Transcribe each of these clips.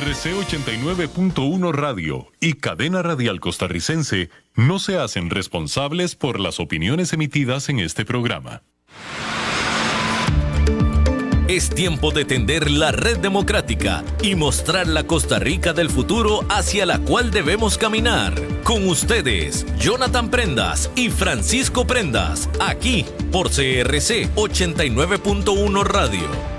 CRC 89.1 Radio y Cadena Radial Costarricense no se hacen responsables por las opiniones emitidas en este programa. Es tiempo de tender la red democrática y mostrar la Costa Rica del futuro hacia la cual debemos caminar. Con ustedes, Jonathan Prendas y Francisco Prendas, aquí por CRC 89.1 Radio.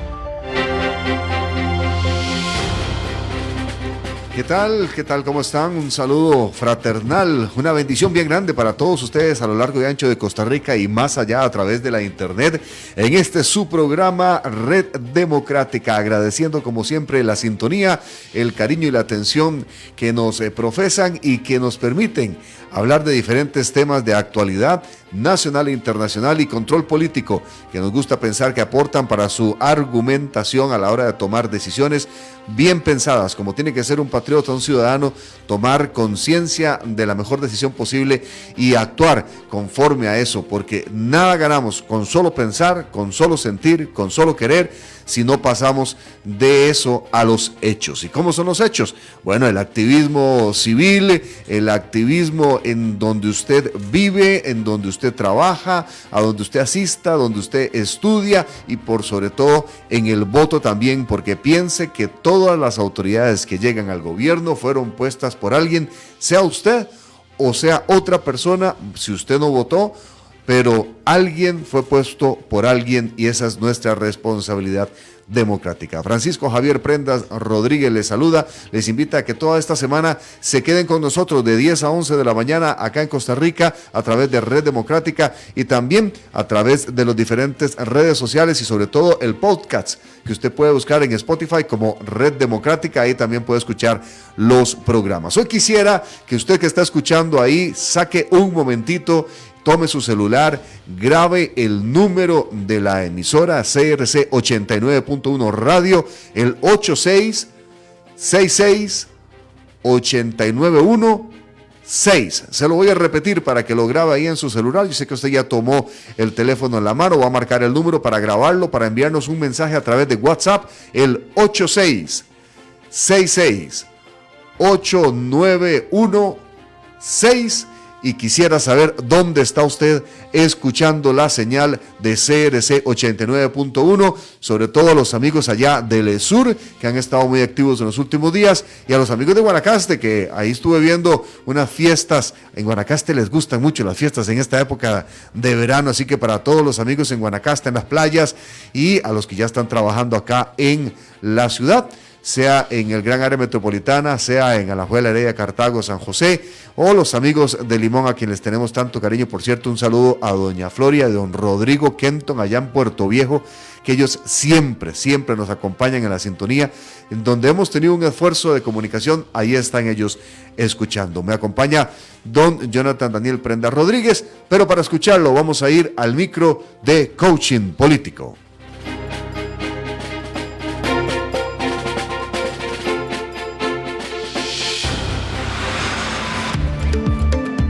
¿Qué tal? ¿Qué tal? ¿Cómo están? Un saludo fraternal, una bendición bien grande para todos ustedes a lo largo y ancho de Costa Rica y más allá a través de la internet en este su programa Red Democrática, agradeciendo como siempre la sintonía, el cariño y la atención que nos profesan y que nos permiten hablar de diferentes temas de actualidad nacional e internacional y control político que nos gusta pensar que aportan para su argumentación a la hora de tomar decisiones bien pensadas, como tiene que ser un patriota, un ciudadano, tomar conciencia de la mejor decisión posible y actuar conforme a eso, porque nada ganamos con solo pensar, con solo sentir, con solo querer, si no pasamos de eso a los hechos. ¿Y cómo son los hechos? Bueno, el activismo civil, el activismo en donde usted vive, en donde usted trabaja, a donde usted asista, donde usted estudia y por sobre todo en el voto también, porque piense que todas las autoridades que llegan al gobierno fueron puestas por alguien, sea usted o sea otra persona, si usted no votó, pero alguien fue puesto por alguien y esa es nuestra responsabilidad democrática. Francisco Javier Prendas Rodríguez les saluda, les invita a que toda esta semana se queden con nosotros de 10 a 11 de la mañana acá en Costa Rica a través de Red Democrática y también a través de las diferentes redes sociales y sobre todo el podcast que usted puede buscar en Spotify como Red Democrática, ahí también puede escuchar los programas. Hoy quisiera que usted que está escuchando ahí saque un momentito, tome su celular, grabe el número de la emisora CRC 89.1 Radio, el 8666-891-6. Se lo voy a repetir para que lo grabe ahí en su celular. Yo sé que usted ya tomó el teléfono en la mano, va a marcar el número para grabarlo, para enviarnos un mensaje a través de WhatsApp, el 8666-891-6. Y quisiera saber dónde está usted escuchando la señal de CRC 89.1, sobre todo a los amigos allá del ESUR que han estado muy activos en los últimos días y a los amigos de Guanacaste que ahí estuve viendo unas fiestas. En Guanacaste les gustan mucho las fiestas en esta época de verano, así que para todos los amigos en Guanacaste, en las playas y a los que ya están trabajando acá en la ciudad, sea en el gran área metropolitana, sea en Alajuela, Heredia, Cartago, San José, o los amigos de Limón a quienes tenemos tanto cariño. Por cierto, un saludo a doña Floria y don Rodrigo Kenton allá en Puerto Viejo, que ellos siempre nos acompañan en la sintonía, en donde hemos tenido un esfuerzo de comunicación, ahí están ellos escuchando. Me acompaña don Jonathan Daniel Prendas Rodríguez, pero para escucharlo vamos a ir al micro de Coaching Político.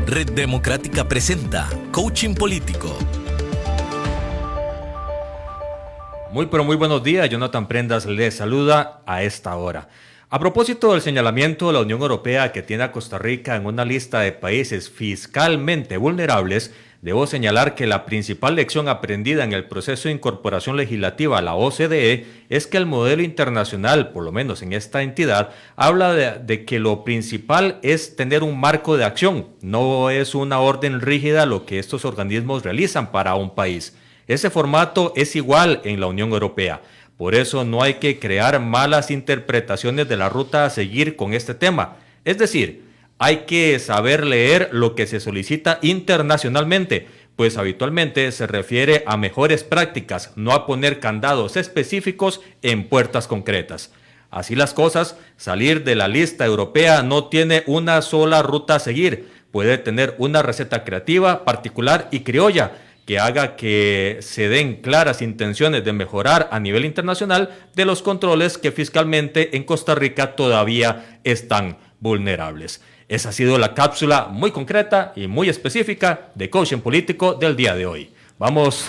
Red Democrática presenta Coaching Político. Muy buenos días, Jonathan Prendas les saluda a esta hora. A propósito del señalamiento de la Unión Europea que tiene a Costa Rica en una lista de países fiscalmente vulnerables, debo señalar que la principal lección aprendida en el proceso de incorporación legislativa a la OCDE es que el modelo internacional, por lo menos en esta entidad, habla de que lo principal es tener un marco de acción, no es una orden rígida lo que estos organismos realizan para un país. Ese formato es igual en la Unión Europea. Por eso no hay que crear malas interpretaciones de la ruta a seguir con este tema. Es decir, hay que saber leer lo que se solicita internacionalmente, pues habitualmente se refiere a mejores prácticas, no a poner candados específicos en puertas concretas. Así las cosas, salir de la lista europea no tiene una sola ruta a seguir, puede tener una receta creativa, particular y criolla, que haga que se den claras intenciones de mejorar a nivel internacional de los controles que fiscalmente en Costa Rica todavía están vulnerables. Esa ha sido la cápsula muy concreta y muy específica de Coaching Político del día de hoy. Vamos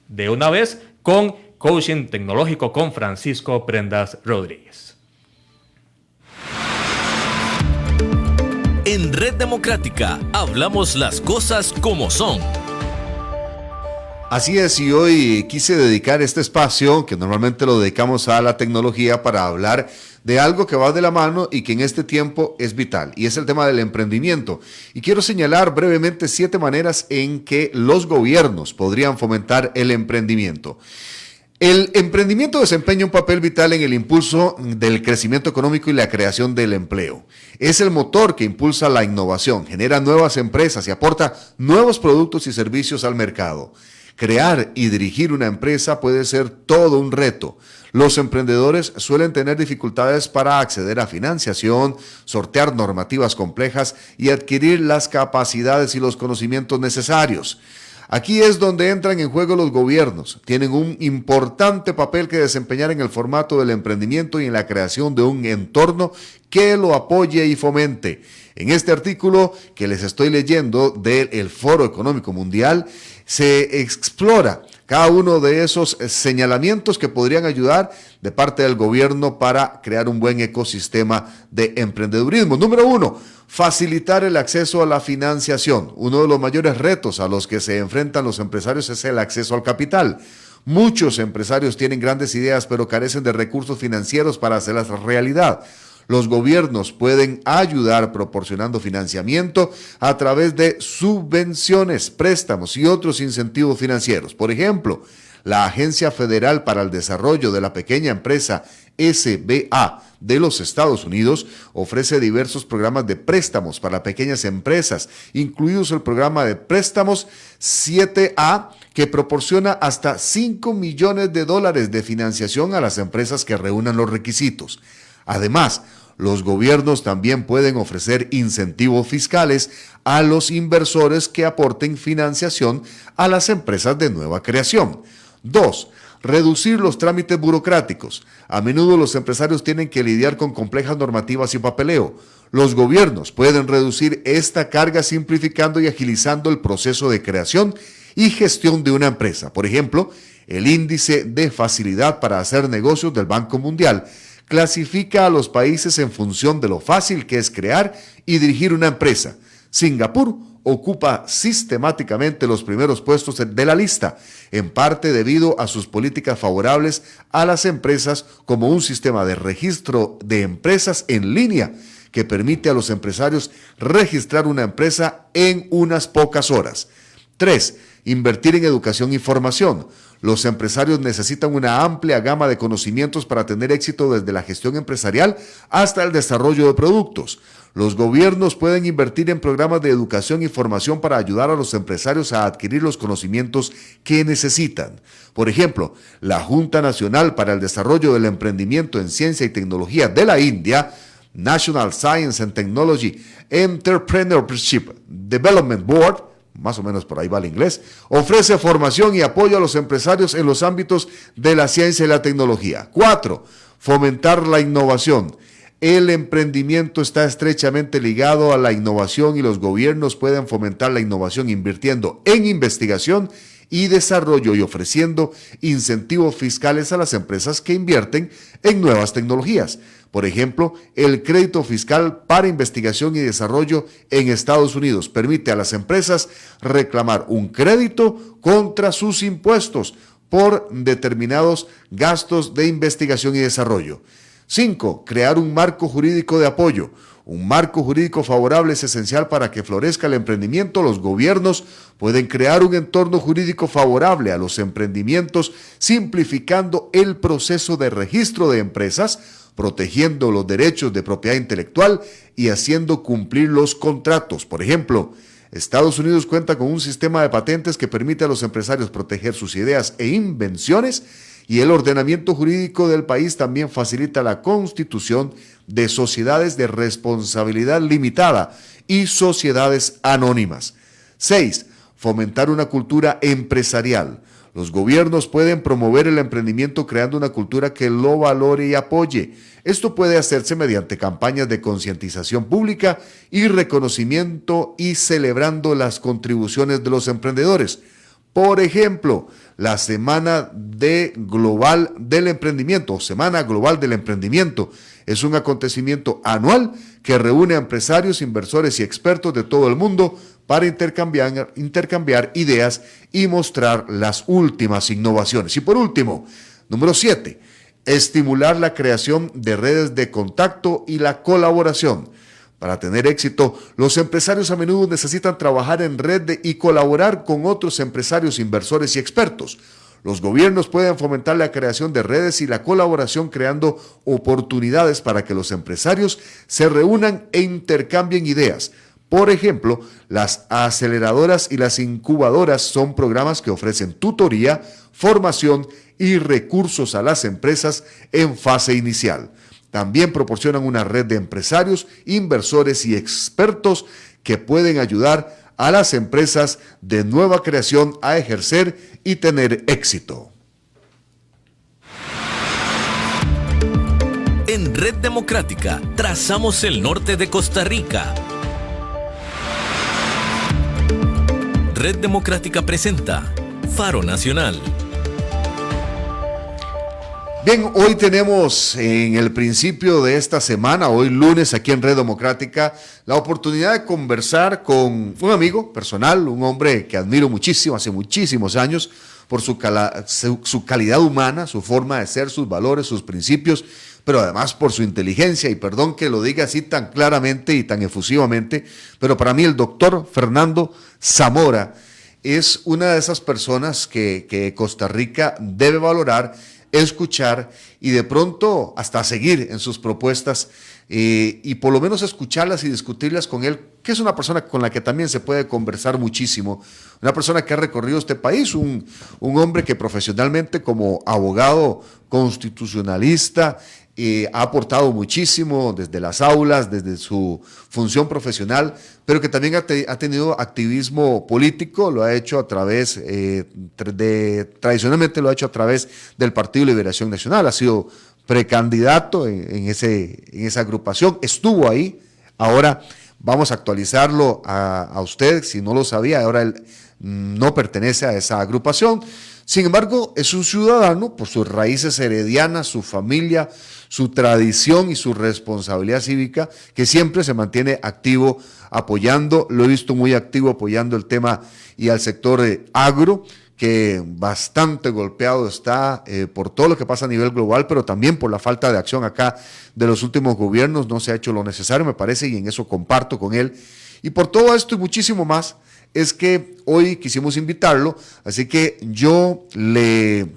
de una vez con Coaching Tecnológico con Francisco Prendas Rodríguez. En Red Democrática hablamos las cosas como son. Así es, y hoy quise dedicar este espacio, que normalmente lo dedicamos a la tecnología, para hablar de algo que va de la mano y que en este tiempo es vital, y es el tema del emprendimiento. Y quiero señalar brevemente 7 maneras en que los gobiernos podrían fomentar el emprendimiento. El emprendimiento desempeña un papel vital en el impulso del crecimiento económico y la creación del empleo. Es el motor que impulsa la innovación, genera nuevas empresas y aporta nuevos productos y servicios al mercado. Crear y dirigir una empresa puede ser todo un reto. Los emprendedores suelen tener dificultades para acceder a financiación, sortear normativas complejas y adquirir las capacidades y los conocimientos necesarios. Aquí es donde entran en juego los gobiernos. Tienen un importante papel que desempeñar en el formato del emprendimiento y en la creación de un entorno que lo apoye y fomente. En este artículo que les estoy leyendo del Foro Económico Mundial, se explora cada uno de esos señalamientos que podrían ayudar de parte del gobierno para crear un buen ecosistema de emprendedurismo. Número 1, facilitar el acceso a la financiación. Uno de los mayores retos a los que se enfrentan los empresarios es el acceso al capital. Muchos empresarios tienen grandes ideas, pero carecen de recursos financieros para hacerlas realidad. Los gobiernos pueden ayudar proporcionando financiamiento a través de subvenciones, préstamos y otros incentivos financieros. Por ejemplo, la Agencia Federal para el Desarrollo de la Pequeña Empresa, SBA, de los Estados Unidos, ofrece diversos programas de préstamos para pequeñas empresas, incluidos el programa de préstamos 7A, que proporciona hasta $5 millones de financiación a las empresas que reúnan los requisitos. Además, los gobiernos también pueden ofrecer incentivos fiscales a los inversores que aporten financiación a las empresas de nueva creación. 2. Reducir los trámites burocráticos. A menudo los empresarios tienen que lidiar con complejas normativas y papeleo. Los gobiernos pueden reducir esta carga simplificando y agilizando el proceso de creación y gestión de una empresa. Por ejemplo, el índice de facilidad para hacer negocios del Banco Mundial clasifica a los países en función de lo fácil que es crear y dirigir una empresa. Singapur ocupa sistemáticamente los primeros puestos de la lista, en parte debido a sus políticas favorables a las empresas, como un sistema de registro de empresas en línea que permite a los empresarios registrar una empresa en unas pocas horas. 3. Invertir en educación y formación. Los empresarios necesitan una amplia gama de conocimientos para tener éxito desde la gestión empresarial hasta el desarrollo de productos. Los gobiernos pueden invertir en programas de educación y formación para ayudar a los empresarios a adquirir los conocimientos que necesitan. Por ejemplo, la Junta Nacional para el Desarrollo del Emprendimiento en Ciencia y Tecnología de la India, National Science and Technology Entrepreneurship Development Board, más o menos por ahí va el inglés, ofrece formación y apoyo a los empresarios en los ámbitos de la ciencia y la tecnología. 4. Fomentar la innovación. El emprendimiento está estrechamente ligado a la innovación y los gobiernos pueden fomentar la innovación invirtiendo en investigación y desarrollo y ofreciendo incentivos fiscales a las empresas que invierten en nuevas tecnologías. Por ejemplo, el crédito fiscal para investigación y desarrollo en Estados Unidos permite a las empresas reclamar un crédito contra sus impuestos por determinados gastos de investigación y desarrollo. 5. Crear un marco jurídico de apoyo. Un marco jurídico favorable es esencial para que florezca el emprendimiento. Los gobiernos pueden crear un entorno jurídico favorable a los emprendimientos, simplificando el proceso de registro de empresas, protegiendo los derechos de propiedad intelectual y haciendo cumplir los contratos. Por ejemplo, Estados Unidos cuenta con un sistema de patentes que permite a los empresarios proteger sus ideas e invenciones, y el ordenamiento jurídico del país también facilita la constitución de sociedades de responsabilidad limitada y sociedades anónimas. 6. Fomentar una cultura empresarial. Los gobiernos pueden promover el emprendimiento creando una cultura que lo valore y apoye. Esto puede hacerse mediante campañas de concientización pública y reconocimiento y celebrando las contribuciones de los emprendedores. Por ejemplo, la Semana Global del Emprendimiento, Semana Global del Emprendimiento, es un acontecimiento anual que reúne a empresarios, inversores y expertos de todo el mundo para intercambiar ideas y mostrar las últimas innovaciones. Y por último, número 7, estimular la creación de redes de contacto y la colaboración. Para tener éxito, los empresarios a menudo necesitan trabajar en red y colaborar con otros empresarios, inversores y expertos. Los gobiernos pueden fomentar la creación de redes y la colaboración creando oportunidades para que los empresarios se reúnan e intercambien ideas. Por ejemplo, las aceleradoras y las incubadoras son programas que ofrecen tutoría, formación y recursos a las empresas en fase inicial. También proporcionan una red de empresarios, inversores y expertos que pueden ayudar a las empresas de nueva creación a ejercer y tener éxito. En Red Democrática trazamos el norte de Costa Rica. Red Democrática presenta Faro Nacional. Bien, hoy tenemos en el principio de esta semana, hoy lunes aquí en Red Democrática, la oportunidad de conversar con un amigo personal, un hombre que admiro muchísimo, hace muchísimos años, por su calidad humana, su forma de ser, sus valores, sus principios, pero además por su inteligencia, y perdón que lo diga así tan claramente y tan efusivamente, pero para mí el doctor Fernando Zamora es una de esas personas que Costa Rica debe valorar, escuchar y de pronto hasta seguir en sus propuestas y por lo menos escucharlas y discutirlas con él, que es una persona con la que también se puede conversar muchísimo, una persona que ha recorrido este país, un hombre que profesionalmente como abogado constitucionalista ha aportado muchísimo desde las aulas, desde su función profesional, pero que también ha tenido activismo político, lo ha hecho a través, tradicionalmente lo ha hecho a través del Partido Liberación Nacional, ha sido precandidato en esa agrupación, estuvo ahí, ahora vamos a actualizarlo a usted, si no lo sabía, ahora él no pertenece a esa agrupación. Sin embargo, es un ciudadano por sus raíces heredianas, su familia, su tradición y su responsabilidad cívica, que siempre se mantiene activo apoyando, lo he visto muy activo apoyando el tema y al sector agro, que bastante golpeado está por todo lo que pasa a nivel global, pero también por la falta de acción acá de los últimos gobiernos, no se ha hecho lo necesario, me parece, y en eso comparto con él. Y por todo esto y muchísimo más, es que hoy quisimos invitarlo, así que yo le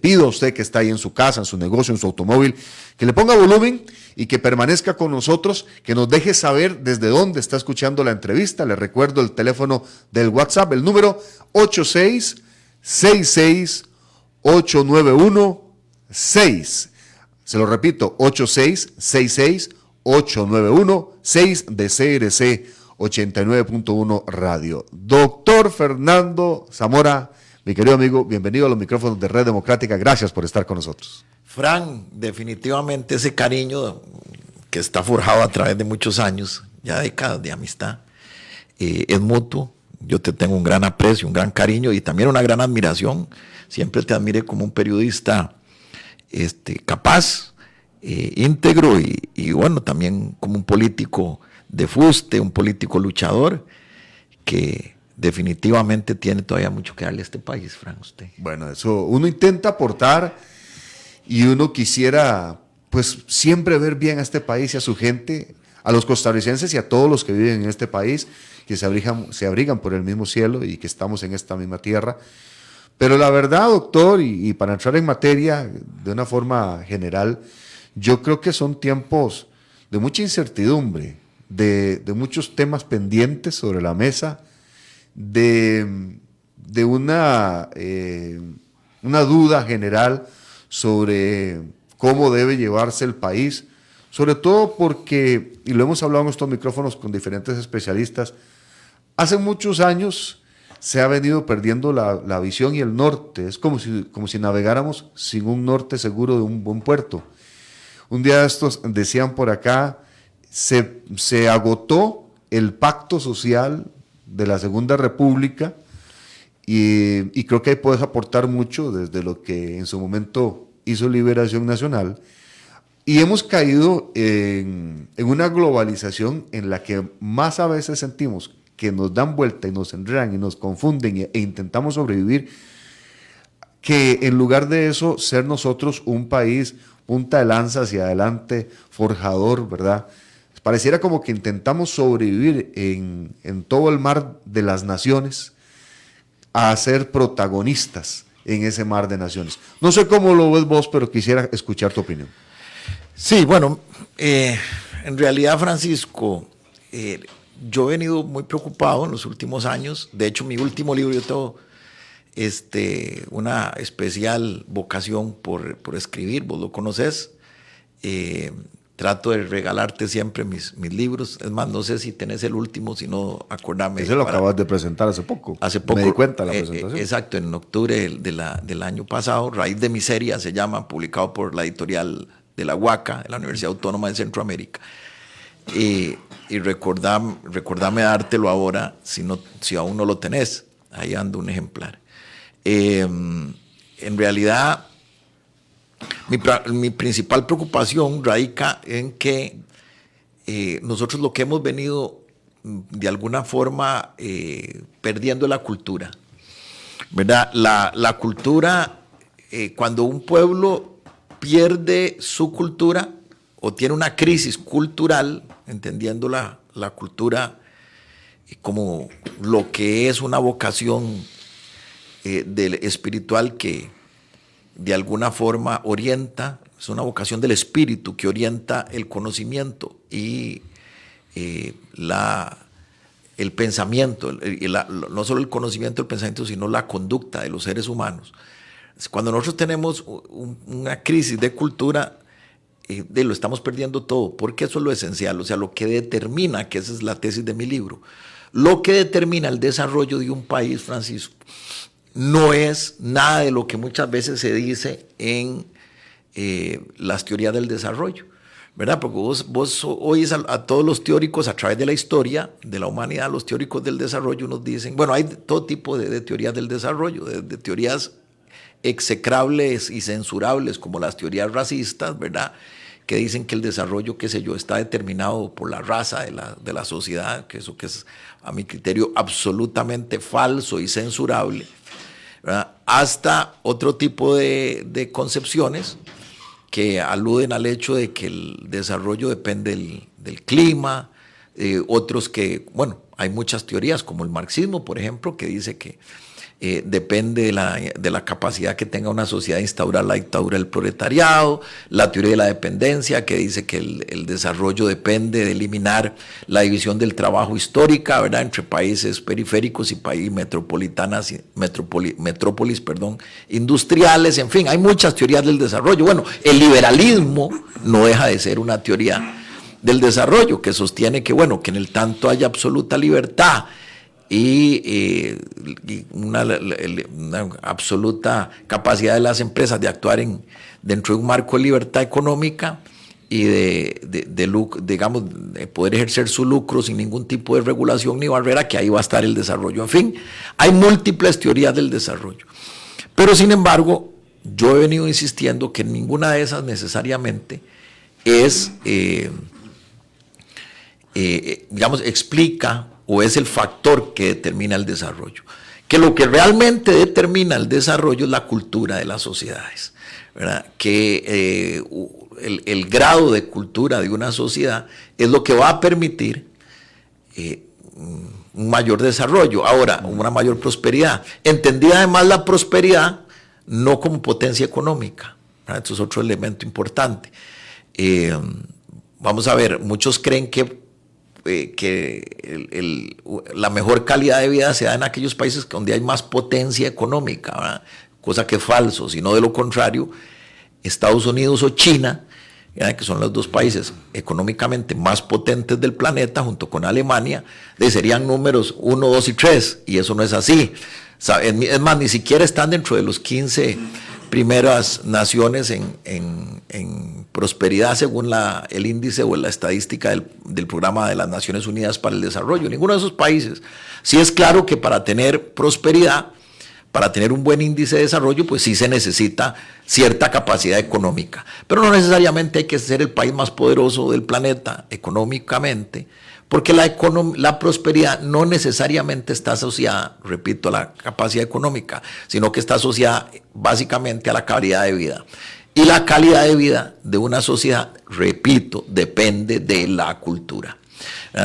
pido a usted que está ahí en su casa, en su negocio, en su automóvil, que le ponga volumen y que permanezca con nosotros, que nos deje saber desde dónde está escuchando la entrevista. Le recuerdo el teléfono del WhatsApp, el número 8666-891-6. Se lo repito, 8666-891-6 de CRC 89.1 Radio. Doctor Fernando Zamora, mi querido amigo, bienvenido a los micrófonos de Red Democrática. Gracias por estar con nosotros. Fran, definitivamente ese cariño que está forjado a través de muchos años, ya décadas de amistad, es mutuo. Yo te tengo un gran aprecio, un gran cariño y también una gran admiración. Siempre te admiré como un periodista capaz, íntegro y bueno, también como un político de fuste, un político luchador que definitivamente tiene todavía mucho que darle a este país, Fran, usted. Bueno, eso uno intenta aportar y uno quisiera pues siempre ver bien a este país y a su gente, a los costarricenses y a todos los que viven en este país, que se abrigan por el mismo cielo y que estamos en esta misma tierra. Pero la verdad, doctor, y para entrar en materia de una forma general, yo creo que son tiempos de mucha incertidumbre, de muchos temas pendientes sobre la mesa, de una duda general sobre cómo debe llevarse el país, sobre todo porque, y lo hemos hablado en estos micrófonos con diferentes especialistas, hace muchos años se ha venido perdiendo la visión y el norte. Es como si navegáramos sin un norte seguro de un buen puerto. Un día de estos decían por acá, se agotó el pacto social de la Segunda República y creo que ahí puedes aportar mucho desde lo que en su momento hizo Liberación Nacional. Y hemos caído en una globalización en la que más a veces sentimos que nos dan vuelta y nos enredan y nos confunden e intentamos sobrevivir, que en lugar de eso ser nosotros un país punta de lanza hacia adelante, forjador, ¿verdad? Pareciera como que intentamos sobrevivir en todo el mar de las naciones a ser protagonistas en ese mar de naciones. No sé cómo lo ves vos, pero quisiera escuchar tu opinión. Sí, bueno, en realidad, Francisco, yo he venido muy preocupado en los últimos años. De hecho, mi último libro, yo tengo una especial vocación por escribir, vos lo conoces. Trato de regalarte siempre mis libros. Es más, no sé si tenés el último, si no, acordame. Ese lo acabas de presentar hace poco. Hace poco. Me di cuenta de la presentación. Exacto, en octubre del año pasado. Raíz de Miseria se llama, publicado por la editorial de la UACA, de la Universidad Autónoma de Centroamérica. Y recordame dártelo ahora, si aún no lo tenés. Ahí anda un ejemplar. En realidad, mi principal preocupación radica en que nosotros lo que hemos venido de alguna forma perdiendo la cultura, ¿verdad? La cultura, cuando un pueblo pierde su cultura o tiene una crisis cultural, entendiendo la cultura como lo que es una vocación del espiritual que de alguna forma orienta, es una vocación del espíritu que orienta el conocimiento y el pensamiento, no solo el conocimiento, el pensamiento, sino la conducta de los seres humanos. Cuando nosotros tenemos una crisis de cultura, lo estamos perdiendo todo, porque eso es lo esencial, o sea, lo que determina, que esa es la tesis de mi libro, lo que determina el desarrollo de un país, Francisco, no es nada de lo que muchas veces se dice en las teorías del desarrollo, ¿verdad? Porque vos oís a todos los teóricos a través de la historia de la humanidad, los teóricos del desarrollo nos dicen, bueno, hay todo tipo de teorías del desarrollo, de teorías execrables y censurables como las teorías racistas, ¿verdad?, que dicen que el desarrollo, qué sé yo, está determinado por la raza de la sociedad, que eso que es a mi criterio absolutamente falso y censurable, ¿verdad?, hasta otro tipo de concepciones que aluden al hecho de que el desarrollo depende del clima, otros que, bueno, hay muchas teorías como el marxismo, por ejemplo, que dice que depende de la capacidad que tenga una sociedad de instaurar la dictadura del proletariado, la teoría de la dependencia, que dice que el desarrollo depende de eliminar la división del trabajo histórica, ¿verdad?, entre países periféricos y países metrópolis industriales, en fin, hay muchas teorías del desarrollo. Bueno, el liberalismo no deja de ser una teoría del desarrollo que sostiene que, bueno, que en el tanto haya absoluta libertad y una absoluta capacidad de las empresas de actuar dentro de un marco de libertad económica y de poder ejercer su lucro sin ningún tipo de regulación ni barrera, que ahí va a estar el desarrollo. En fin, hay múltiples teorías del desarrollo. Pero sin embargo, yo he venido insistiendo que ninguna de esas necesariamente es, explica o es el factor que determina el desarrollo. Que lo que realmente determina el desarrollo es la cultura de las sociedades, ¿verdad? Que el grado de cultura de una sociedad es lo que va a permitir un mayor desarrollo. Ahora, una mayor prosperidad. Entendida además la prosperidad no como potencia económica, ¿verdad? Esto es otro elemento importante. Vamos a ver, muchos creen que la mejor calidad de vida se da en aquellos países donde hay más potencia económica, ¿verdad?, cosa que es falso, sino de lo contrario, Estados Unidos o China, ¿verdad?, que son los dos países económicamente más potentes del planeta, junto con Alemania, serían números 1, 2 y 3, y eso no es así. Es más, ni siquiera están dentro de los 15 primeras naciones en prosperidad según el índice o la estadística del Programa de las Naciones Unidas para el Desarrollo. Ninguno de esos países. Sí es claro que para tener prosperidad para tener un buen índice de desarrollo, pues sí se necesita cierta capacidad económica. Pero no necesariamente hay que ser el país más poderoso del planeta económicamente, porque la prosperidad no necesariamente está asociada, repito, a la capacidad económica, sino que está asociada básicamente a la calidad de vida. Y la calidad de vida de una sociedad, repito, depende de la cultura.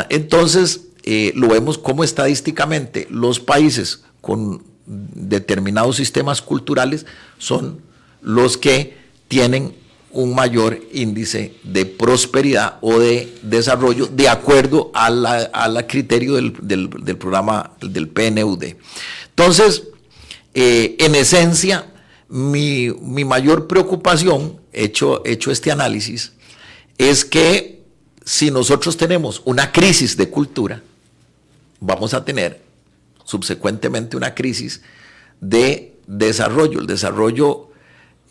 Entonces, lo vemos como estadísticamente los países con determinados sistemas culturales son los que tienen un mayor índice de prosperidad o de desarrollo de acuerdo al criterio del programa del PNUD. Entonces, en esencia, mi mayor preocupación, hecho este análisis, es que si nosotros tenemos una crisis de cultura, vamos a tener subsecuentemente una crisis de desarrollo. El desarrollo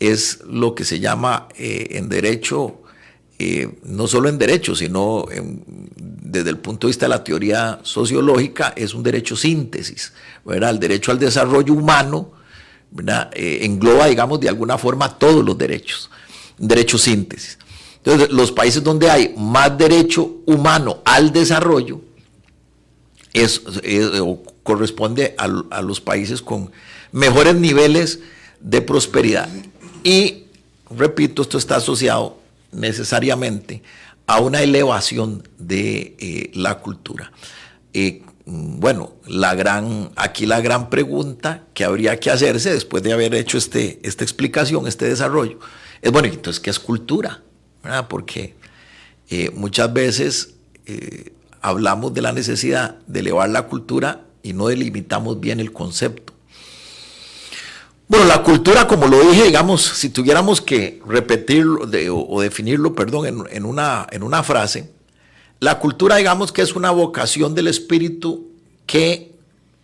es lo que se llama en derecho, no solo en derecho, sino desde el punto de vista de la teoría sociológica, es un derecho síntesis, ¿verdad? El derecho al desarrollo humano, ¿verdad? Engloba, digamos, de alguna forma todos los derechos, un derecho síntesis. Entonces, los países donde hay más derecho humano al desarrollo, corresponde a los países con mejores niveles de prosperidad. Y, repito, esto está asociado necesariamente a una elevación de la cultura. Bueno, aquí la gran pregunta que habría que hacerse después de haber hecho esta explicación, este desarrollo, es, bueno, entonces, ¿qué es cultura? ¿Verdad? Porque muchas veces hablamos de la necesidad de elevar la cultura y no delimitamos bien el concepto. Bueno, la cultura, como lo dije, digamos, si tuviéramos que repetirlo o definirlo, perdón, en una frase, la cultura, digamos, que es una vocación del espíritu que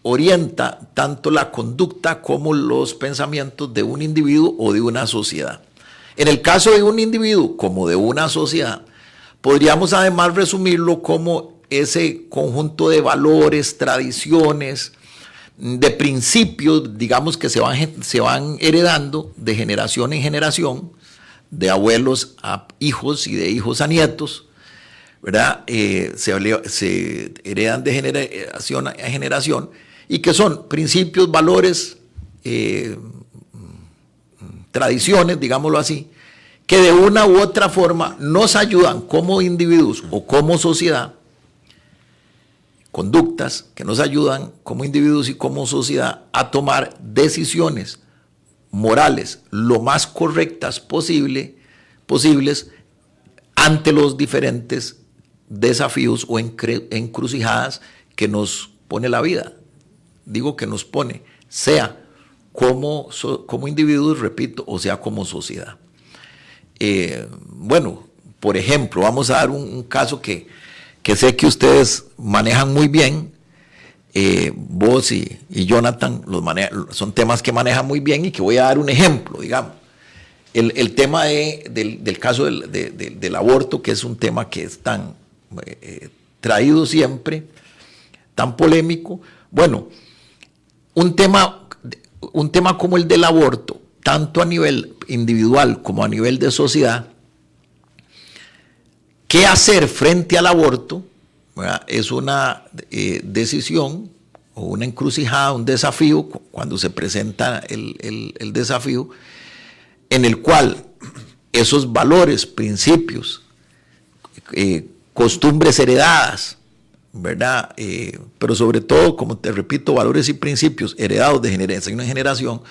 orienta tanto la conducta como los pensamientos de un individuo o de una sociedad. En el caso de un individuo como de una sociedad, podríamos además resumirlo como ese conjunto de valores, tradiciones, de principios, digamos, que se van heredando de generación en generación, de abuelos a hijos y de hijos a nietos, ¿verdad? Se heredan de generación a generación y que son principios, valores, tradiciones, digámoslo así, que de una u otra forma nos ayudan como individuos o como sociedad, conductas que nos ayudan como individuos y como sociedad a tomar decisiones morales lo más correctas posibles ante los diferentes desafíos o encrucijadas que nos pone la vida. Digo que nos pone, sea como individuos, repito, o sea como sociedad. Bueno, por ejemplo, vamos a dar un caso que sé que ustedes manejan muy bien, vos y Jonathan son temas que manejan muy bien y que voy a dar un ejemplo, digamos. El tema del caso del aborto, que es un tema que es tan traído siempre, tan polémico. Bueno, un tema como el del aborto, tanto a nivel individual como a nivel de sociedad, ¿qué hacer frente al aborto? ¿Verdad? Es una decisión o una encrucijada, un desafío, cuando se presenta el desafío, en el cual esos valores, principios, costumbres heredadas, ¿verdad? Pero sobre todo, como te repito, valores y principios heredados de generación en generación,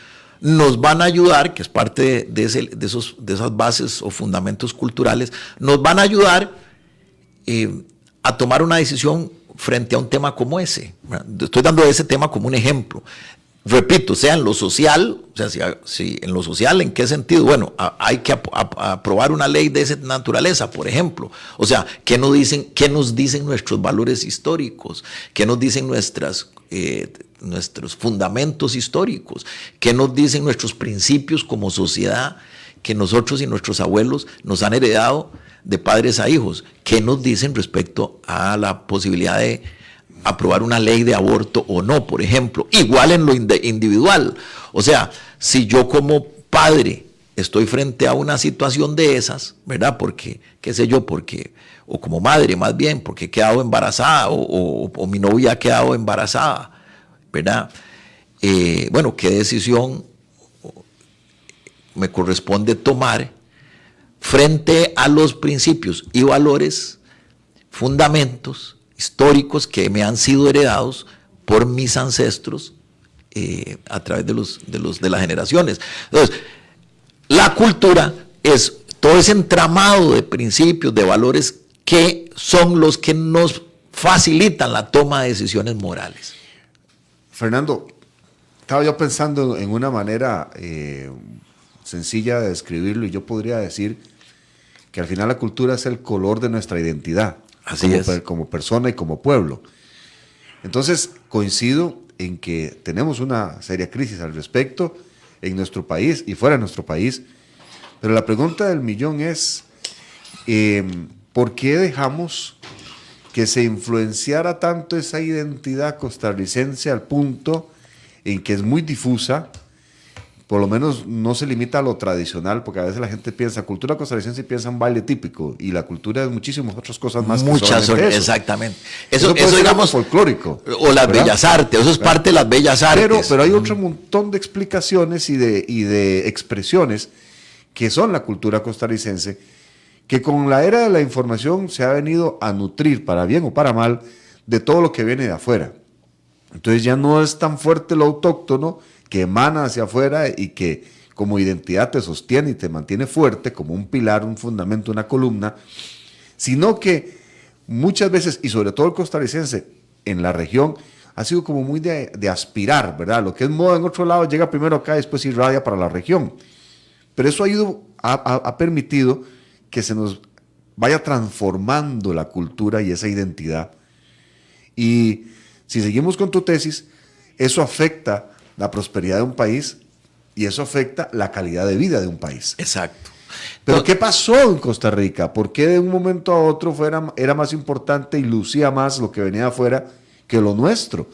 nos van a ayudar, que es parte de esas bases o fundamentos culturales, nos van a ayudar a tomar una decisión frente a un tema como ese. Estoy dando ese tema como un ejemplo. Repito, sea en lo social, o sea, si en lo social, ¿en qué sentido? Bueno, hay que aprobar una ley de esa naturaleza, por ejemplo. O sea, ¿qué nos dicen nuestros valores históricos? ¿Qué nos dicen nuestros fundamentos históricos? ¿Qué nos dicen nuestros principios como sociedad que nosotros y nuestros abuelos nos han heredado de padres a hijos? ¿Qué nos dicen respecto a la posibilidad de aprobar una ley de aborto o no, por ejemplo, igual en lo individual. O sea, si yo como padre estoy frente a una situación de esas, ¿verdad? Porque, qué sé yo, o como madre más bien, porque he quedado embarazada o mi novia ha quedado embarazada, ¿verdad? Bueno, ¿qué decisión me corresponde tomar frente a los principios y valores, fundamentos históricos que me han sido heredados por mis ancestros a través de las generaciones? Entonces, la cultura es todo ese entramado de principios, de valores que son los que nos facilitan la toma de decisiones morales. Fernando, estaba yo pensando en una manera sencilla de describirlo, y yo podría decir que al final la cultura es el color de nuestra identidad. Así es. Como persona y como pueblo. Entonces, coincido en que tenemos una seria crisis al respecto en nuestro país y fuera de nuestro país. Pero la pregunta del millón es, ¿por qué dejamos que se influenciara tanto esa identidad costarricense al punto en que es muy difusa? Por lo menos no se limita a lo tradicional, porque a veces la gente piensa cultura costarricense y piensa en baile típico, y la cultura es muchísimas otras cosas más. Muchas, que solamente eso. exactamente. Eso digamos folclórico. O las bellas artes, eso es parte de las bellas artes. Pero hay otro montón de explicaciones y de expresiones que son la cultura costarricense, que con la era de la información se ha venido a nutrir, para bien o para mal, de todo lo que viene de afuera. Entonces ya no es tan fuerte lo autóctono, que emana hacia afuera y que como identidad te sostiene y te mantiene fuerte como un pilar, un fundamento, una columna, sino que muchas veces, y sobre todo el costarricense en la región, ha sido como muy de aspirar, ¿verdad? Lo que es moda en otro lado llega primero acá y después irradia para la región. Pero eso ha permitido que se nos vaya transformando la cultura y esa identidad. Y si seguimos con tu tesis, eso afecta la prosperidad de un país y eso afecta la calidad de vida de un país. Exacto. Pero ¿qué pasó en Costa Rica? ¿Por qué de un momento a otro era más importante y lucía más lo que venía de afuera que lo nuestro?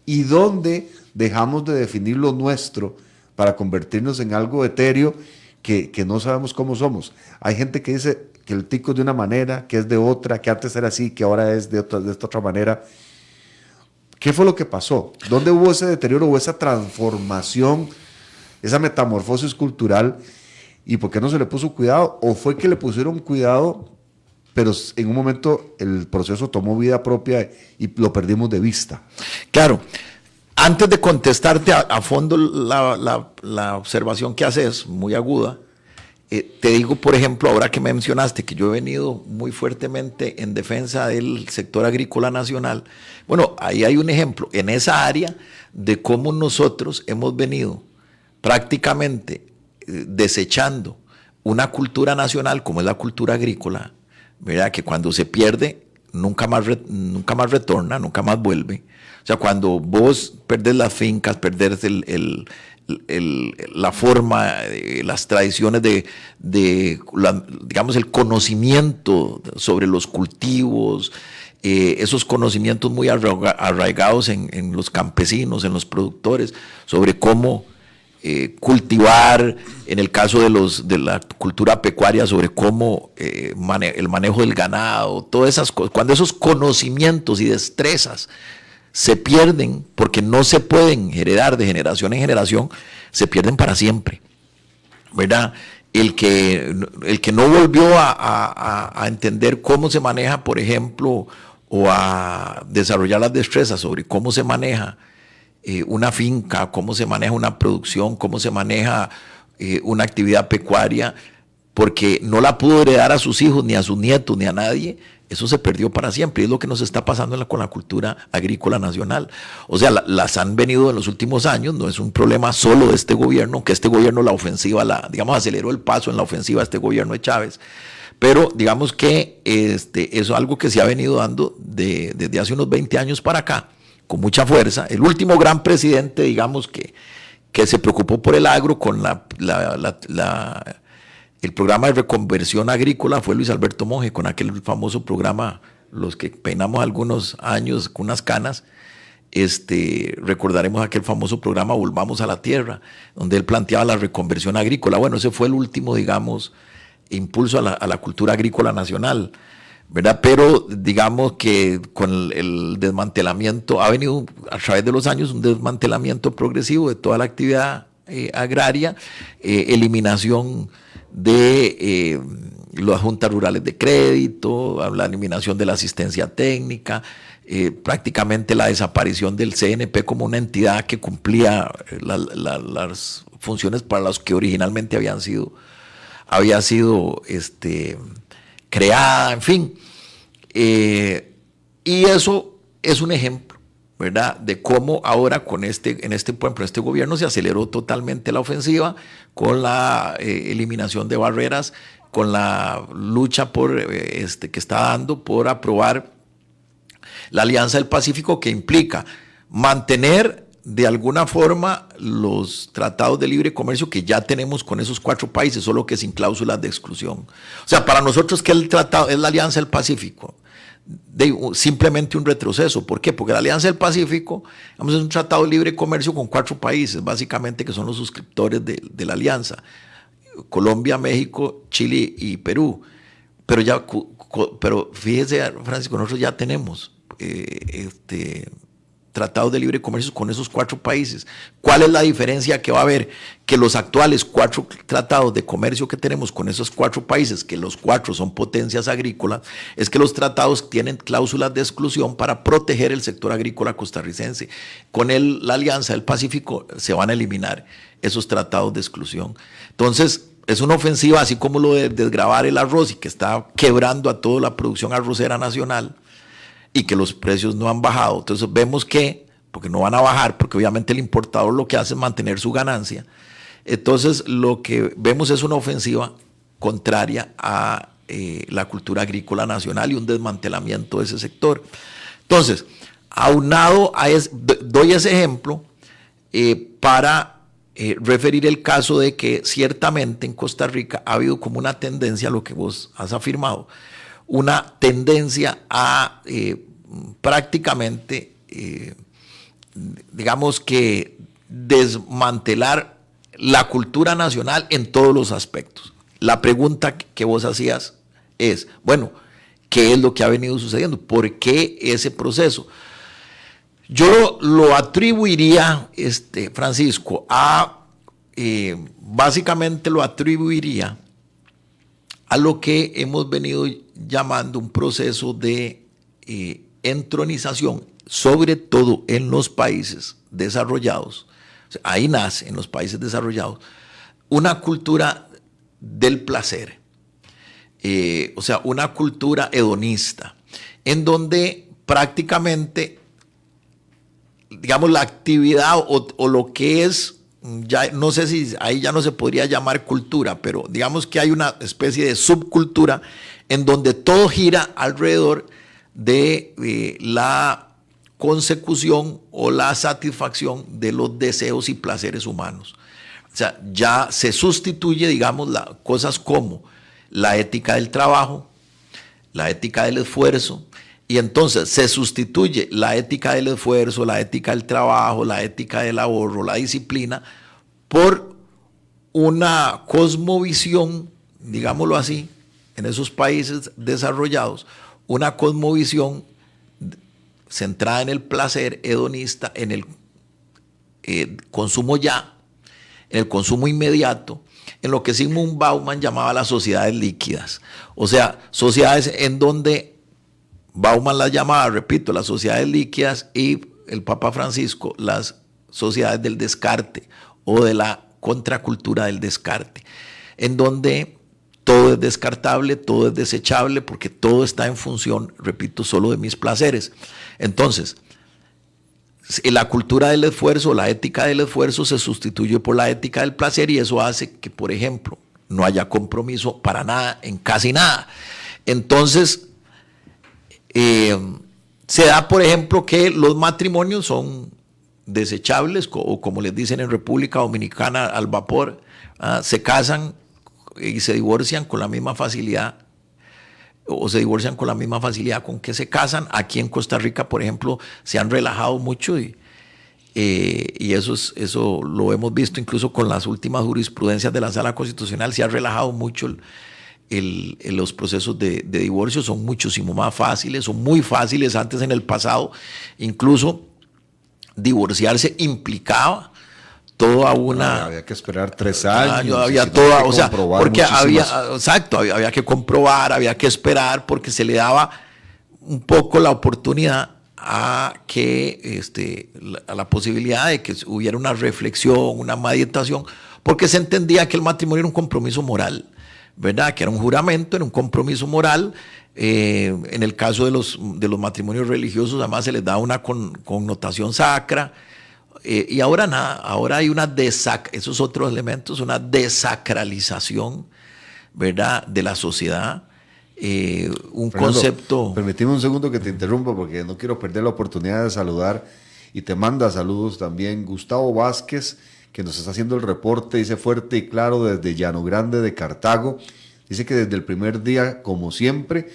¿Y dónde dejamos de definir lo nuestro para convertirnos en algo etéreo que no sabemos cómo somos? Hay gente que dice que el tico es de una manera, que es de otra, que antes era así, que ahora es de esta otra manera. ¿Qué fue lo que pasó? ¿Dónde hubo ese deterioro o esa transformación, esa metamorfosis cultural? ¿Y por qué no se le puso cuidado? ¿O fue que le pusieron cuidado, pero en un momento el proceso tomó vida propia y lo perdimos de vista? Claro. Antes de contestarte a fondo la observación que haces, muy aguda, te digo, por ejemplo, ahora que mencionaste que yo he venido muy fuertemente en defensa del sector agrícola nacional, bueno, ahí hay un ejemplo en esa área de cómo nosotros hemos venido prácticamente desechando una cultura nacional como es la cultura agrícola, ¿verdad? Que cuando se pierde nunca más retorna, nunca más vuelve. O sea, cuando vos perdés las fincas, perdés la forma, las tradiciones digamos, el conocimiento sobre los cultivos, esos conocimientos muy arraigados en los campesinos, en los productores, sobre cómo cultivar, en el caso de la cultura pecuaria, sobre cómo el manejo del ganado, todas esas cosas. Cuando esos conocimientos y destrezas se pierden, porque no se pueden heredar de generación en generación, se pierden para siempre, ¿verdad? El que no volvió a entender cómo se maneja, por ejemplo, o a desarrollar las destrezas sobre cómo se maneja una finca, cómo se maneja una producción, cómo se maneja una actividad pecuaria, porque no la pudo heredar a sus hijos, ni a sus nietos, ni a nadie, eso se perdió para siempre. Y es lo que nos está pasando con la cultura agrícola nacional. O sea, las han venido en los últimos años, no es un problema solo de este gobierno, que este gobierno la ofensiva, digamos, aceleró el paso en la ofensiva a este gobierno de Chávez. Pero digamos que eso es algo que se ha venido dando desde hace unos 20 años para acá, con mucha fuerza. El último gran presidente, digamos, que se preocupó por el agro con el programa de reconversión agrícola fue Luis Alberto Monge, con aquel famoso programa los que peinamos algunos años con unas canas, recordaremos aquel famoso programa Volvamos a la Tierra, donde él planteaba la reconversión agrícola. Bueno, ese fue el último, digamos, impulso a la cultura agrícola nacional, ¿verdad? Pero digamos que con el desmantelamiento, ha venido a través de los años un desmantelamiento progresivo de toda la actividad agraria, eliminación de las juntas rurales de crédito, la eliminación de la asistencia técnica, prácticamente la desaparición del CNP como una entidad que cumplía las funciones para las que originalmente había sido creada, en fin. Y eso es un ejemplo, ¿verdad?, de cómo ahora por ejemplo, este gobierno se aceleró totalmente la ofensiva con la eliminación de barreras, con la lucha que está dando por aprobar la Alianza del Pacífico, que implica mantener de alguna forma los tratados de libre comercio que ya tenemos con esos 4 países, solo que sin cláusulas de exclusión. O sea, para nosotros, ¿qué es el tratado? Es la Alianza del Pacífico. Simplemente un retroceso. ¿Por qué? Porque la Alianza del Pacífico, digamos, es un tratado de libre comercio con 4 países, básicamente, que son los suscriptores de la alianza: Colombia, México, Chile y Perú. Pero fíjese, Francisco, nosotros ya tenemos tratados de libre comercio con esos 4 países. ¿Cuál es la diferencia que va a haber? Que los actuales 4 tratados de comercio que tenemos con esos 4 países, que los 4 son potencias agrícolas, es que los tratados tienen cláusulas de exclusión para proteger el sector agrícola costarricense. Con la Alianza del Pacífico se van a eliminar esos tratados de exclusión. Entonces, es una ofensiva, así como lo de desgravar el arroz, y que está quebrando a toda la producción arrocera nacional, y que los precios no han bajado. Entonces vemos que, porque no van a bajar, porque obviamente el importador lo que hace es mantener su ganancia. Entonces lo que vemos es una ofensiva contraria a la cultura agrícola nacional y un desmantelamiento de ese sector. Entonces, aunado a doy ese ejemplo para referir el caso de que ciertamente en Costa Rica ha habido como una tendencia, lo que vos has afirmado, una tendencia a prácticamente, digamos que, desmantelar la cultura nacional en todos los aspectos. La pregunta que vos hacías es, bueno, ¿qué es lo que ha venido sucediendo? ¿Por qué ese proceso? Yo lo atribuiría, Francisco, básicamente lo atribuiría a lo que hemos venido llamando un proceso de entronización, sobre todo en los países desarrollados. O sea, ahí nace, en los países desarrollados, una cultura del placer, o sea, una cultura hedonista, en donde prácticamente, digamos, la actividad o lo que es, ya no sé si ahí ya no se podría llamar cultura, pero digamos que hay una especie de subcultura en donde todo gira alrededor de la consecución o la satisfacción de los deseos y placeres humanos. O sea, ya se sustituye, digamos, cosas como la ética del trabajo, la ética del esfuerzo, y entonces se sustituye la ética del esfuerzo, la ética del trabajo, la ética del ahorro, la disciplina, por una cosmovisión, digámoslo así, en esos países desarrollados, una cosmovisión centrada en el placer hedonista, en el consumo ya, en el consumo inmediato, en lo que Zygmunt Bauman llamaba las sociedades líquidas. O sea, sociedades en donde Bauman las llamaba, repito, las sociedades líquidas, y el Papa Francisco las sociedades del descarte o de la contracultura del descarte, en donde todo es descartable, todo es desechable, porque todo está en función, repito, solo de mis placeres. Entonces, la cultura del esfuerzo, la ética del esfuerzo se sustituye por la ética del placer, y eso hace que, por ejemplo, no haya compromiso para nada, en casi nada. Entonces, se da, por ejemplo, que los matrimonios son desechables, o como les dicen en República Dominicana, al vapor. Se casan y se divorcian con la misma facilidad. o se divorcian con la misma facilidad con que se casan. Aquí en Costa Rica, por ejemplo, se han relajado mucho y eso lo hemos visto incluso con las últimas jurisprudencias de la Sala Constitucional. Se ha relajado mucho los procesos de divorcio, son muchísimo más fáciles, son muy fáciles. Antes, en el pasado, incluso divorciarse implicaba toda una... había que esperar 3 años. Había toda, o sea, porque había que comprobar, había que esperar, porque se le daba un poco la oportunidad a la posibilidad de que hubiera una reflexión, una meditación, porque se entendía que el matrimonio era un compromiso moral, ¿verdad? Que era un juramento, era un compromiso moral. En el caso de los matrimonios religiosos, además se les da una connotación sacra. Y ahora nada, ahora hay esos otros elementos, una desacralización, ¿verdad?, de la sociedad. Un Fernando, concepto... Permíteme un segundo que te interrumpa porque no quiero perder la oportunidad de saludar, y te manda saludos también Gustavo Vázquez, que nos está haciendo el reporte, dice fuerte y claro desde Llano Grande de Cartago, dice que desde el primer día, como siempre,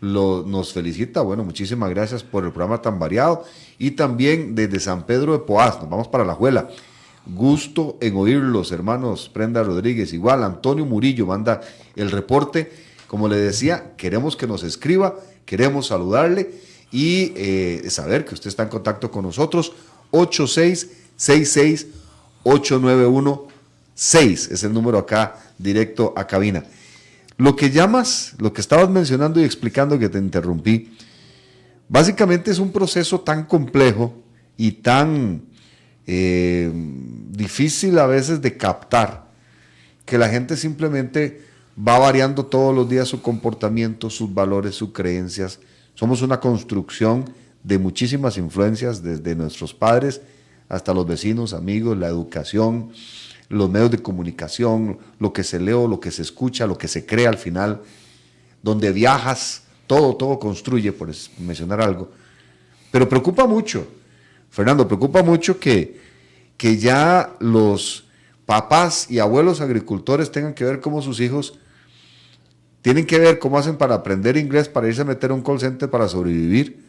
nos felicita. Bueno, muchísimas gracias por el programa tan variado. Y también desde San Pedro de Poás, nos vamos para La Juela. Gusto en oírlos, hermanos Prenda Rodríguez. Igual, Antonio Murillo manda el reporte. Como le decía, queremos que nos escriba, queremos saludarle y saber que usted está en contacto con nosotros. 8666-891-6 es el número acá, directo a cabina. Lo que estabas mencionando y explicando, que te interrumpí, básicamente es un proceso tan complejo y tan difícil a veces de captar, que la gente simplemente va variando todos los días su comportamiento, sus valores, sus creencias. Somos una construcción de muchísimas influencias, desde nuestros padres hasta los vecinos, amigos, la educación, los medios de comunicación, lo que se lee, lo que se escucha, lo que se cree al final, donde viajas, todo construye, por mencionar algo. Pero preocupa mucho, Fernando, preocupa mucho que ya los papás y abuelos agricultores tengan que ver cómo sus hijos tienen que ver cómo hacen para aprender inglés, para irse a meter a un call center para sobrevivir,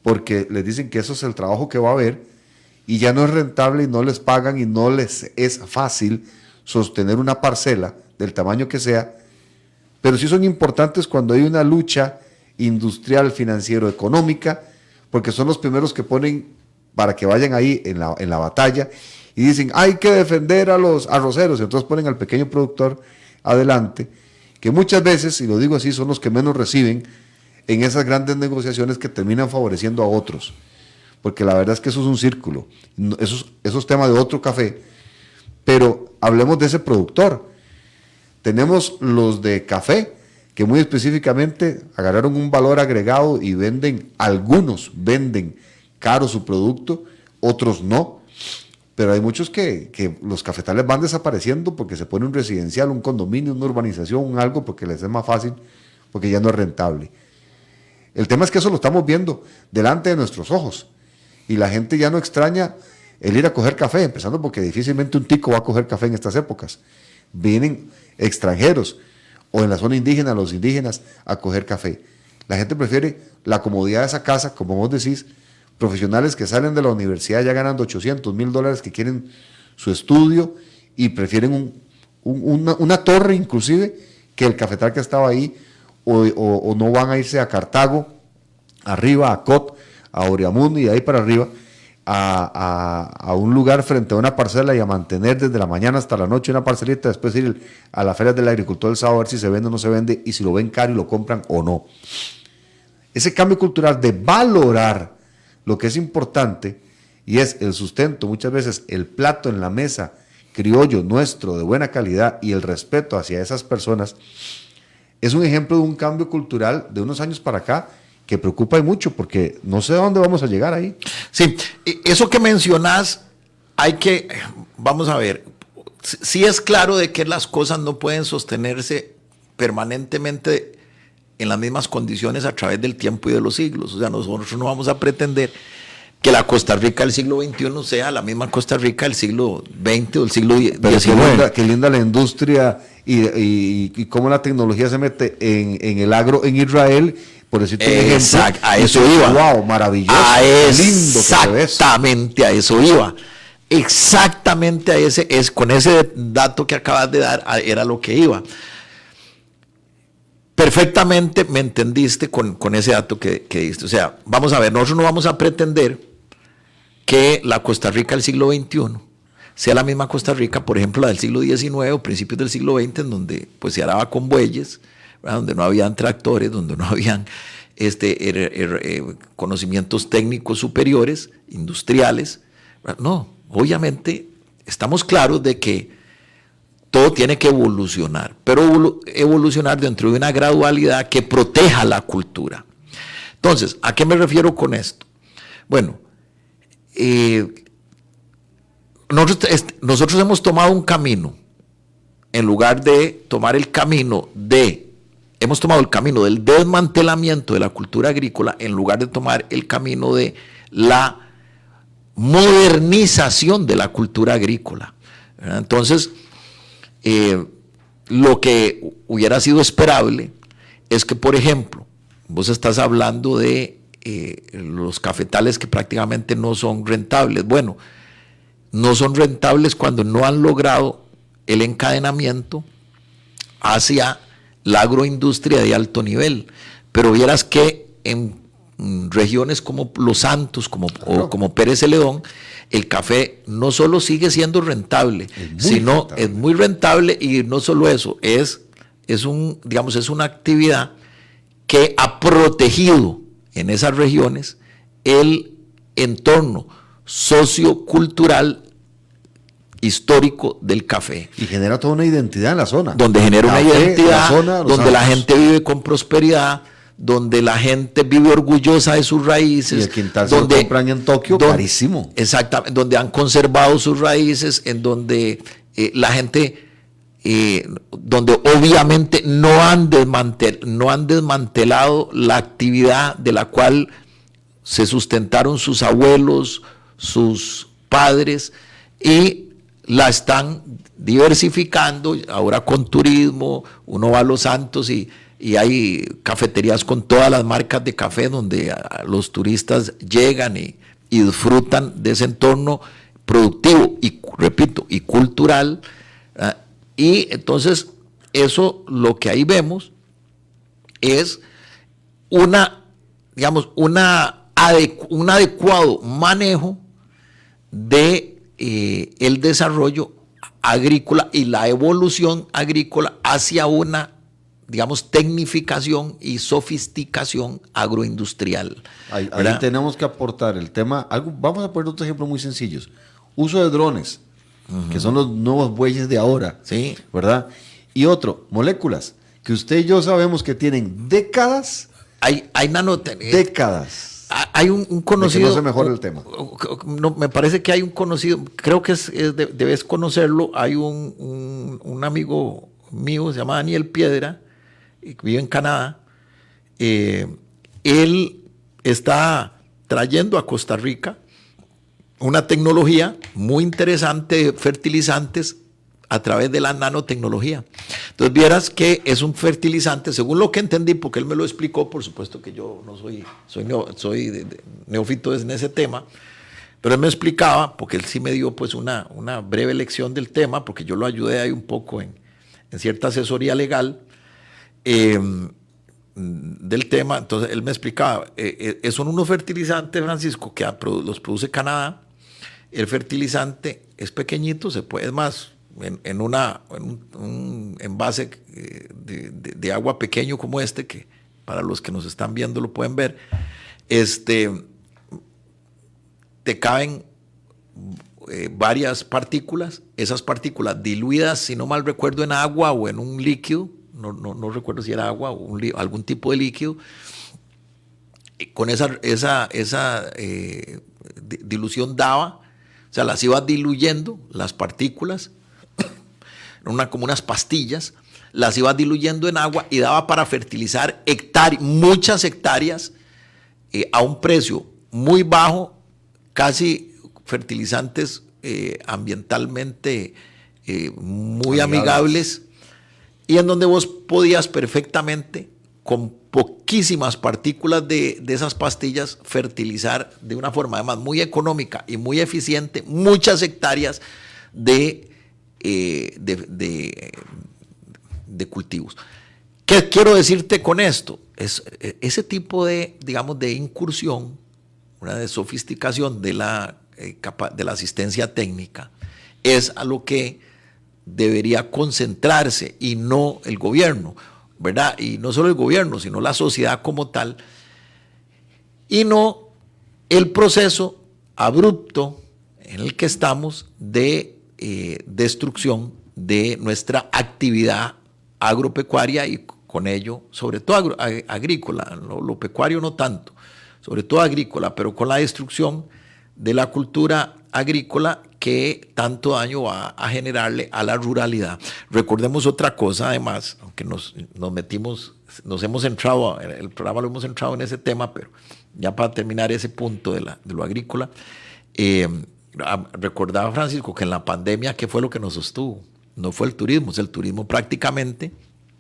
porque les dicen que eso es el trabajo que va a haber, y ya no es rentable y no les pagan y no les es fácil sostener una parcela del tamaño que sea, pero sí son importantes cuando hay una lucha industrial, financiero, económica, porque son los primeros que ponen para que vayan ahí en la batalla y dicen, hay que defender a los arroceros, entonces ponen al pequeño productor adelante, que muchas veces, y lo digo así, son los que menos reciben en esas grandes negociaciones que terminan favoreciendo a otros, porque la verdad es que eso es un círculo, eso es tema de otro café, pero hablemos de ese productor. Tenemos los de café, que muy específicamente agarraron un valor agregado y algunos venden caro su producto, otros no, pero hay muchos que los cafetales van desapareciendo porque se pone un residencial, un condominio, una urbanización, un algo, porque les es más fácil, porque ya no es rentable. El tema es que eso lo estamos viendo delante de nuestros ojos y la gente ya no extraña el ir a coger café, empezando porque difícilmente un tico va a coger café en estas épocas. Vienen extranjeros o en la zona indígena, los indígenas, a coger café. La gente prefiere la comodidad de esa casa, como vos decís, profesionales que salen de la universidad ya ganando $800,000, que quieren su estudio y prefieren una torre inclusive que el cafetal que estaba ahí, o no van a irse a Cartago, arriba, a Cot, a Oriamundo y de ahí para arriba, a un lugar frente a una parcela y a mantener desde la mañana hasta la noche una parcelita, después ir a la feria del agricultor el sábado a ver si se vende o no se vende y si lo ven caro y lo compran o no. Ese cambio cultural de valorar lo que es importante y es el sustento, muchas veces el plato en la mesa criollo nuestro de buena calidad y el respeto hacia esas personas, es un ejemplo de un cambio cultural de unos años para acá que preocupa mucho porque no sé a dónde vamos a llegar ahí. Sí, eso que mencionás, vamos a ver, sí es claro de que las cosas no pueden sostenerse permanentemente en las mismas condiciones a través del tiempo y de los siglos. O sea, nosotros no vamos a pretender que la Costa Rica del siglo XXI sea la misma Costa Rica del siglo XX o del siglo Pero XIX. qué linda la industria y cómo la tecnología se mete en el agro en Israel. Por decirte un ejemplo. Exacto, a eso dices, iba. Wow, maravilloso. Lindo que se ve eso. Exactamente, a eso iba. Exactamente con ese dato que acabas de dar, era lo que iba. Perfectamente me entendiste con ese dato que diste. O sea, vamos a ver, nosotros no vamos a pretender que la Costa Rica del siglo XXI sea la misma Costa Rica, por ejemplo, la del siglo XIX o principios del siglo XX, en donde pues se araba con bueyes, ¿verdad? Donde no habían tractores, donde no habían conocimientos técnicos superiores, industriales. ¿Verdad? No, obviamente estamos claros de que todo tiene que evolucionar, pero evolucionar dentro de una gradualidad que proteja la cultura. Entonces, ¿a qué me refiero con esto? Bueno, nosotros hemos tomado un camino, en lugar de tomar el camino hemos tomado el camino del desmantelamiento de la cultura agrícola, en lugar de tomar el camino de la modernización de la cultura agrícola. ¿Verdad? Entonces, lo que hubiera sido esperable es que, por ejemplo, vos estás hablando de los cafetales que prácticamente no son rentables. Bueno, no son rentables cuando no han logrado el encadenamiento hacia la agroindustria de alto nivel. Pero vieras que en regiones como Los Santos, como Pérez Celedón, el café no solo sigue siendo rentable, sino es muy rentable, y no solo eso, es una actividad que ha protegido en esas regiones el entorno sociocultural histórico del café. Y genera toda una identidad en la zona. Donde genera una identidad, donde la gente vive con prosperidad, donde la gente vive orgullosa de sus raíces. Y el quintal se lo compran en Tokio, carísimo. Exactamente, donde han conservado sus raíces, en donde la gente, donde obviamente no han desmantelado la actividad de la cual se sustentaron sus abuelos, sus padres, y la están diversificando. Ahora con turismo, uno va a Los Santos y hay cafeterías con todas las marcas de café donde los turistas llegan y disfrutan de ese entorno productivo y, repito, y cultural. Y entonces eso, lo que ahí vemos es un adecuado manejo de el desarrollo agrícola y la evolución agrícola hacia una, tecnificación y sofisticación agroindustrial. Ahí tenemos que aportar el tema. Vamos a poner otro ejemplo muy sencillo. Uso de drones, que son los nuevos bueyes de ahora, sí, ¿verdad? Y otro, moléculas, que usted y yo sabemos que tienen décadas. Hay décadas. Hay un conocido. De que no se mejora el tema. No, me parece que hay un conocido, creo que debes conocerlo. Hay un amigo mío, se llama Daniel Piedra, que vive en Canadá. Él está trayendo a Costa Rica una tecnología muy interesante de fertilizantes a través de la nanotecnología. Entonces vieras que es un fertilizante, según lo que entendí, porque él me lo explicó. Por supuesto que yo no soy neófito en ese tema, pero él me explicaba, porque él sí me dio pues una breve lección del tema, porque yo lo ayudé ahí un poco en cierta asesoría legal del tema. Entonces él me explicaba, son unos fertilizantes, Francisco, que los produce Canadá. El fertilizante es pequeñito, se puede, es más, en un envase de agua pequeño como que para los que nos están viendo lo pueden ver, te caben varias partículas. Esas partículas diluidas, si no mal recuerdo, en agua o en un líquido, no recuerdo si era agua o algún tipo de líquido, con esa dilución daba, o sea, las iba diluyendo, las partículas, como unas pastillas, las iba diluyendo en agua y daba para fertilizar muchas hectáreas a un precio muy bajo, casi fertilizantes ambientalmente muy amigables, y en donde vos podías perfectamente, con poquísimas partículas de esas pastillas, fertilizar de una forma además muy económica y muy eficiente muchas hectáreas de cultivos. ¿Qué quiero decirte con esto? Ese tipo de, digamos, de incursión, de sofisticación de la asistencia técnica, es a lo que debería concentrarse, y no el gobierno, ¿verdad? Y no solo el gobierno, sino la sociedad como tal, y no el proceso abrupto en el que estamos de destrucción de nuestra actividad agropecuaria, y con ello, sobre todo agrícola, lo pecuario no tanto, sobre todo agrícola, pero con la destrucción de la cultura agrícola que tanto daño va a generarle a la ruralidad. Recordemos otra cosa, además, aunque nos hemos entrado, el programa lo hemos entrado en ese tema, pero ya para terminar ese punto de lo agrícola, recordaba Francisco que en la pandemia, ¿qué fue lo que nos sostuvo? No fue el turismo prácticamente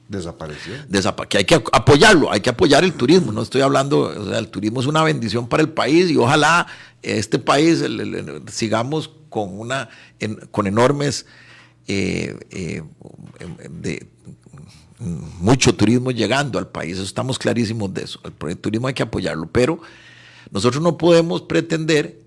desapareció. Que hay que apoyarlo, hay que apoyar el turismo. No estoy hablando, o sea, el turismo es una bendición para el país, y ojalá este país sigamos con enormes mucho turismo llegando al país. Estamos clarísimos de eso. El turismo hay que apoyarlo, pero nosotros no podemos pretender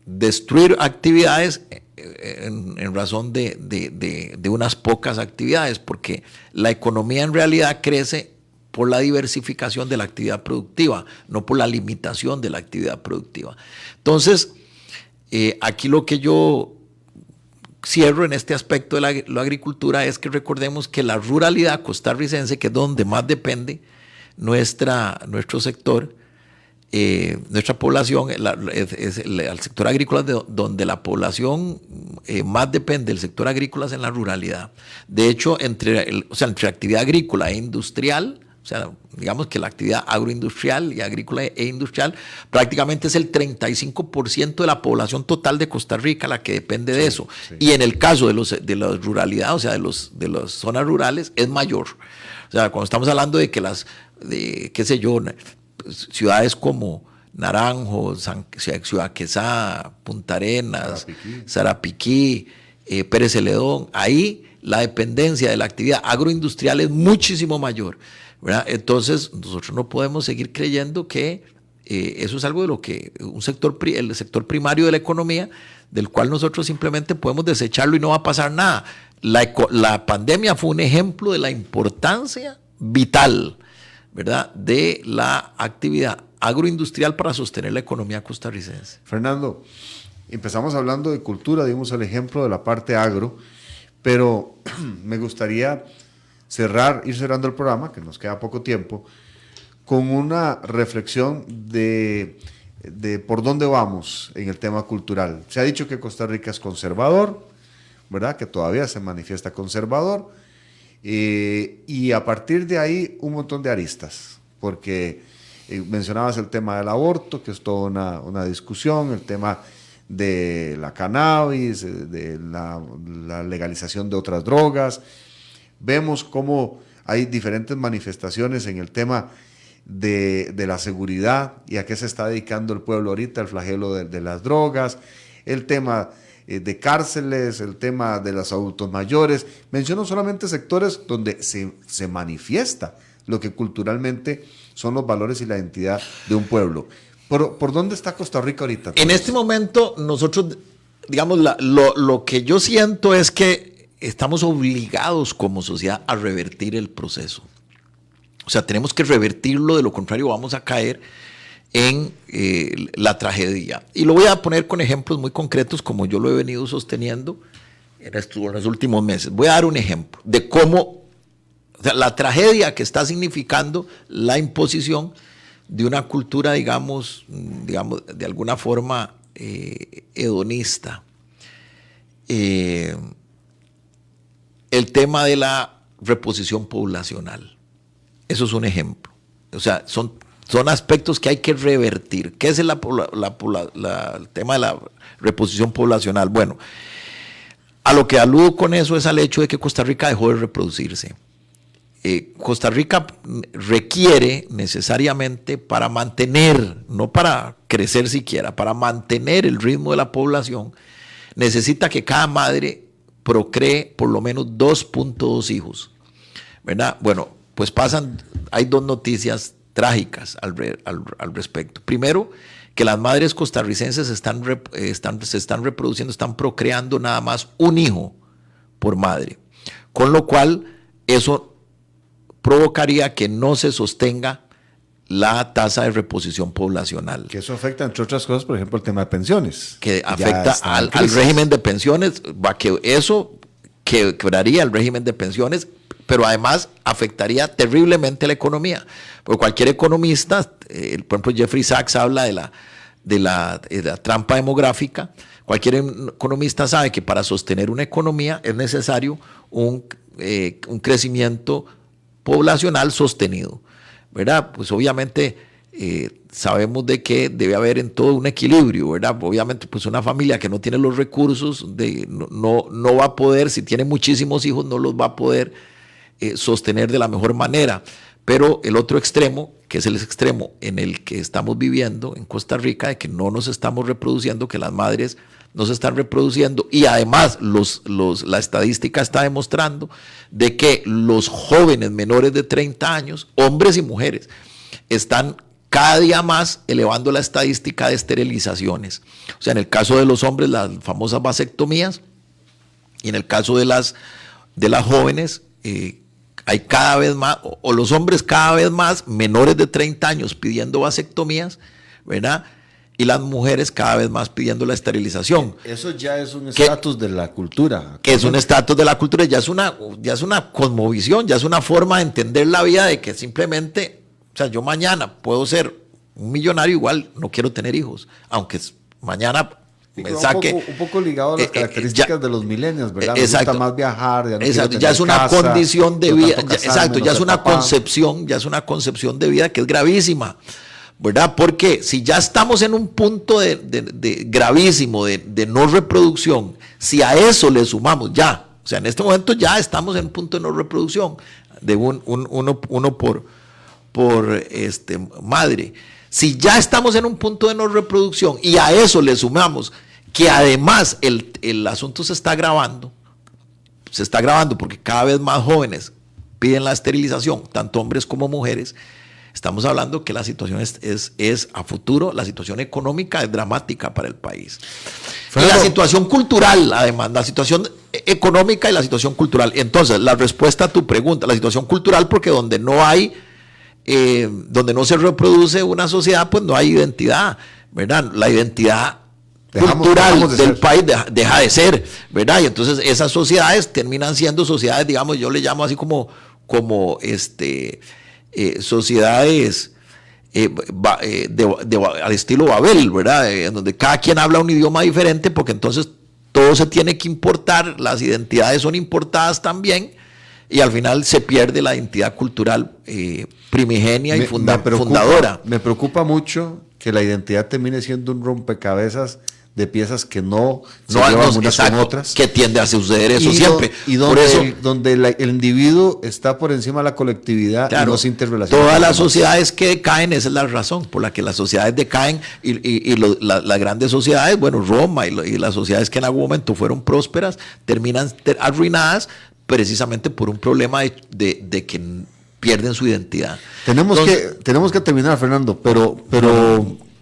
destruir actividades en razón de unas pocas actividades, porque la economía en realidad crece por la diversificación de la actividad productiva, no por la limitación de la actividad productiva. Entonces, aquí lo que yo cierro en este aspecto de la agricultura es que recordemos que la ruralidad costarricense, que es donde más depende nuestro sector, nuestra población, es el sector agrícola, donde la población más depende del sector agrícola, es en la ruralidad. De hecho, entre actividad agrícola e industrial, o sea, digamos que la actividad agroindustrial y agrícola e industrial prácticamente es el 35% de la población total de Costa Rica la que depende de eso. Sí. Y en el caso de la ruralidad, o sea, de las zonas rurales, es mayor. O sea, cuando estamos hablando de que qué sé yo, ciudades como Naranjo, Ciudad Quesada, Punta Arenas, Sarapiquí, Pérez Celedón, ahí la dependencia de la actividad agroindustrial es muchísimo mayor, ¿verdad? Entonces nosotros no podemos seguir creyendo que eso es algo de lo que el sector primario de la economía, del cual nosotros simplemente podemos desecharlo y no va a pasar nada. La pandemia fue un ejemplo de la importancia vital, ¿verdad?, de la actividad agroindustrial para sostener la economía costarricense. Fernando, empezamos hablando de cultura, dimos el ejemplo de la parte agro, pero me gustaría ir cerrando el programa, que nos queda poco tiempo, con una reflexión de por dónde vamos en el tema cultural. Se ha dicho que Costa Rica es conservador, ¿verdad?, que todavía se manifiesta conservador, y a partir de ahí un montón de aristas, porque mencionabas el tema del aborto, que es toda una discusión, el tema de la cannabis, de la legalización de otras drogas. Vemos cómo hay diferentes manifestaciones en el tema de la seguridad y a qué se está dedicando el pueblo ahorita, el flagelo de las drogas, el tema de cárceles, el tema de los adultos mayores. Menciono solamente sectores donde se manifiesta lo que culturalmente son los valores y la identidad de un pueblo. ¿Por dónde está Costa Rica ahorita? En este momento nosotros, digamos, lo que yo siento es que estamos obligados como sociedad a revertir el proceso. O sea, tenemos que revertirlo, de lo contrario vamos a caer en la tragedia. Y lo voy a poner con ejemplos muy concretos, como yo lo he venido sosteniendo en los últimos meses. Voy a dar un ejemplo de cómo, o sea, la tragedia que está significando la imposición de una cultura, digamos de alguna forma hedonista. El tema de la reposición poblacional. Eso es un ejemplo. O sea, son Son aspectos que hay que revertir. ¿Qué es el tema de la reposición poblacional? Bueno, a lo que aludo con eso es al hecho de que Costa Rica dejó de reproducirse. Costa Rica requiere necesariamente para mantener, no para crecer siquiera, para mantener el ritmo de la población, necesita que cada madre procree por lo menos 2.2 hijos, ¿verdad? Bueno, pues hay dos noticias trágicas al respecto. Primero, que las madres costarricenses se están reproduciendo, están procreando nada más un hijo por madre, con lo cual eso provocaría que no se sostenga la tasa de reposición poblacional. Que eso afecta, entre otras cosas, por ejemplo, el tema de pensiones. Que afecta al régimen de pensiones, eso quebraría el régimen de pensiones, pero además afectaría terriblemente la economía. Porque cualquier economista, por ejemplo Jeffrey Sachs habla de la trampa demográfica. Cualquier economista sabe que para sostener una economía es necesario un crecimiento poblacional sostenido, ¿verdad? Pues obviamente sabemos de que debe haber en todo un equilibrio, ¿verdad? Obviamente pues una familia que no tiene los recursos no va a poder, si tiene muchísimos hijos no los va a poder sostener de la mejor manera, pero el otro extremo, que es el extremo en el que estamos viviendo en Costa Rica, de que no nos estamos reproduciendo, que las madres no se están reproduciendo, y además la estadística está demostrando de que los jóvenes menores de 30 años, hombres y mujeres, están cada día más elevando la estadística de esterilizaciones. O sea, en el caso de los hombres, las famosas vasectomías, y en el caso de las jóvenes, hay cada vez más, o los hombres cada vez más menores de 30 años pidiendo vasectomías, ¿verdad? Y las mujeres cada vez más pidiendo la esterilización. Eso ya es un estatus de la cultura. Que es un estatus de la cultura, ya es una cosmovisión, ya es una forma de entender la vida, de que simplemente, o sea, yo mañana puedo ser un millonario, igual no quiero tener hijos, aunque mañana me saque. Un poco ligado a las características de los millennials, ¿verdad? Exacto, me gusta más viajar, ya no exacto, ya es una condición de vida, exacto, ya es una concepción de vida que es gravísima, ¿verdad? Porque si ya estamos en un punto de gravísimo de no reproducción, si a eso le sumamos o sea, en este momento ya estamos en un punto de no reproducción, de uno por madre. Si ya estamos en un punto de no reproducción y a eso le sumamos que además el asunto se está agravando porque cada vez más jóvenes piden la esterilización, tanto hombres como mujeres, estamos hablando que la situación es a futuro, la situación económica es dramática para el país. Y la situación cultural, además, la situación económica y la situación cultural. Entonces, la respuesta a tu pregunta, la situación cultural, porque donde no se reproduce una sociedad, pues no hay identidad, ¿verdad? La identidad cultural del país deja de ser, ¿verdad? Y entonces esas sociedades terminan siendo sociedades, digamos, yo le llamo así como sociedades al estilo Babel, ¿verdad? En donde cada quien habla un idioma diferente, porque entonces todo se tiene que importar, las identidades son importadas también, y al final se pierde la identidad cultural primigenia y fundadora. Me preocupa mucho que la identidad termine siendo un rompecabezas de piezas que no se llevan unas con otras. Que tiende a suceder eso siempre. Y donde el individuo está por encima de la colectividad, claro, y no se interrelaciona. Todas las sociedades que decaen, esa es la razón por la que las sociedades decaen y las grandes sociedades, bueno, Roma y las sociedades que en algún momento fueron prósperas, terminan arruinadas precisamente por un problema de que pierden su identidad. Tenemos que terminar, Fernando, pero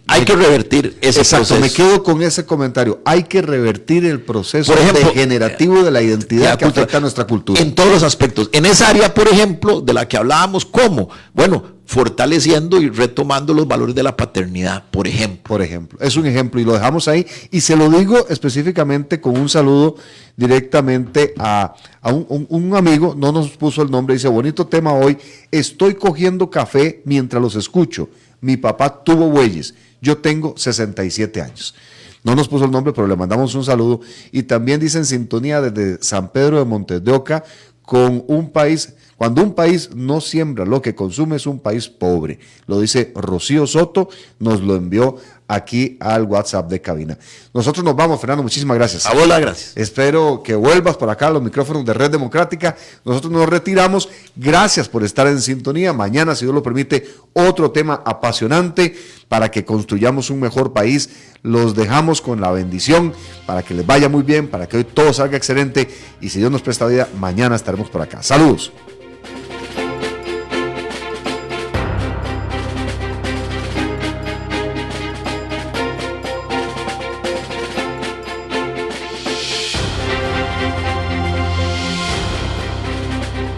hay que revertir ese proceso. Me quedo con ese comentario. Hay que revertir el proceso degenerativo de la identidad que afecta a nuestra cultura. En todos los aspectos. En esa área, por ejemplo, de la que hablábamos, ¿cómo? Bueno, fortaleciendo y retomando los valores de la paternidad, por ejemplo. Por ejemplo. Es un ejemplo y lo dejamos ahí. Y se lo digo específicamente con un saludo directamente a un amigo, no nos puso el nombre, dice, bonito tema hoy, estoy cogiendo café mientras los escucho. Mi papá tuvo bueyes. Yo tengo 67 años. No nos puso el nombre, pero le mandamos un saludo. Y también dice en sintonía desde San Pedro de Montes de Oca, con un país Cuando un país no siembra lo que consume, es un país pobre. Lo dice Rocío Soto, nos lo envió aquí al WhatsApp de cabina. Nosotros nos vamos, Fernando, muchísimas gracias. A vos las gracias. Espero que vuelvas por acá a los micrófonos de Red Democrática. Nosotros nos retiramos. Gracias por estar en sintonía. Mañana, si Dios lo permite, otro tema apasionante para que construyamos un mejor país. Los dejamos con la bendición para que les vaya muy bien, para que hoy todo salga excelente. Y si Dios nos presta vida, mañana estaremos por acá. Saludos.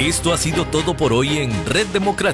Esto ha sido todo por hoy en Red Democrática.